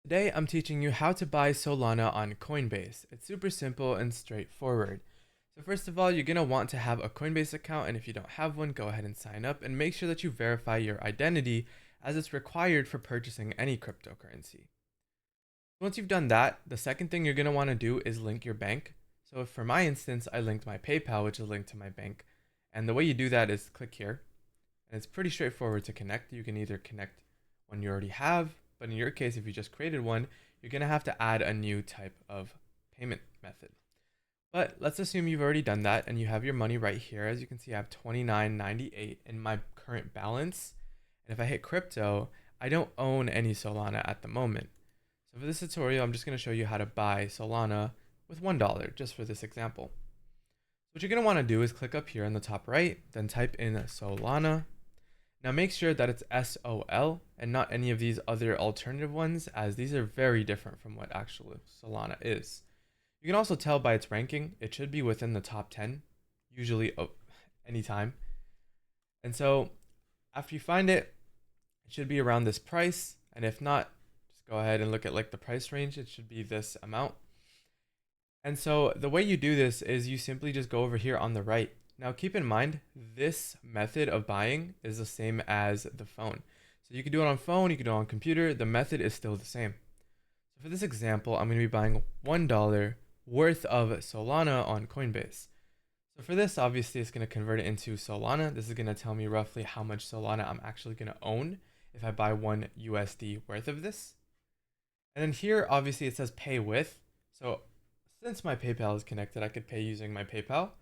Today, I'm teaching you how to buy Solana on Coinbase. It's super simple and straightforward. So first of all, you're going to want to have a Coinbase account, and if you don't have one, go ahead and sign up and make sure that you verify your identity as it's required for purchasing any cryptocurrency. Once you've done that, the second thing you're going to want to do is link your bank. So for my instance, I linked my PayPal, which is linked to my bank. And the way you do that is click here. And it's pretty straightforward to connect. You can either connect one you already have, but in your case, if you just created one, you're going to have to add a new type of payment method. But let's assume you've already done that and you have your money right here. As you can see, I have $29.98 in my current balance. And if I hit crypto, I don't own any Solana at the moment. So for this tutorial, I'm just going to show you how to buy Solana with $1, just for this example. What you're going to want to do is click up here in the top right, then type in Solana. Now make sure that it's SOL and not any of these other alternative ones, as these are very different from what actual Solana is. You can also tell by its ranking, it should be within the top 10, usually anytime. And so after you find it, it should be around this price. And if not, just go ahead and look at like the price range. It should be this amount. And so the way you do this is you simply just go over here on the right. Now keep in mind, this method of buying is the same as the phone. So you can do it on phone, you can do it on computer, the method is still the same. So for this example, I'm going to be buying $1 worth of Solana on Coinbase. So for this, obviously it's going to convert it into Solana. This is going to tell me roughly how much Solana I'm actually going to own if I buy $1 USD worth of this. And then here, obviously it says pay with. So since my PayPal is connected, I could pay using my PayPal.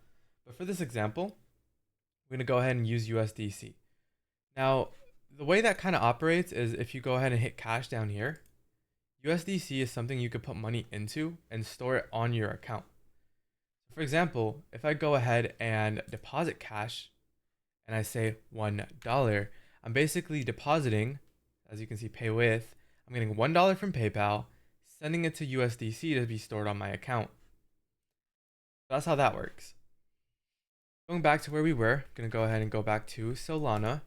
But for this example, we're going to go ahead and use USDC. Now, the way that kind of operates is if you go ahead and hit cash down here, USDC is something you could put money into and store it on your account. For example, if I go ahead and deposit cash and I say $1, I'm basically depositing, as you can see, pay with, I'm getting $1 from PayPal, sending it to USDC to be stored on my account. That's how that works. Going back to where we were, I'm going to go ahead and go back to Solana.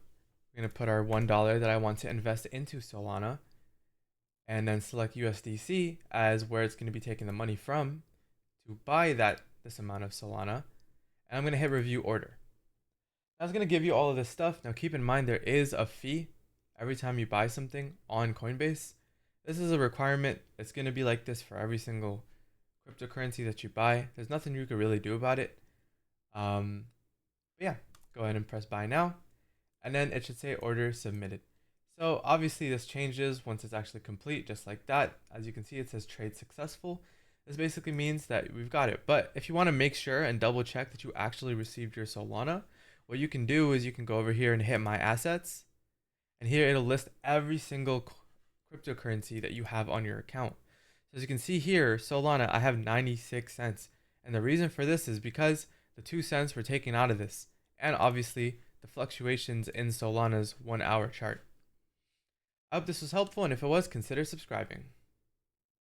We're going to put our $1 that I want to invest into Solana and then select USDC as where it's going to be taking the money from to buy this amount of Solana. And I'm going to hit review order. That's going to give you all of this stuff. Now keep in mind there is a fee every time you buy something on Coinbase. This is a requirement. It's going to be like this for every single cryptocurrency that you buy. There's nothing you can really do about it. Yeah, go ahead and press buy now, and then it should say order submitted. So obviously this changes once it's actually complete, just like that. As you can see, it says trade successful. This basically means that we've got it. But if you want to make sure and double check that you actually received your Solana, what you can do is you can go over here and hit my assets, and here it'll list every single cryptocurrency that you have on your account. So as you can see here, Solana, I have 96 cents. And the reason for this is because the 2 cents were taken out of this, and obviously the fluctuations in Solana's 1 hour chart. I hope this was helpful, and if it was, consider subscribing.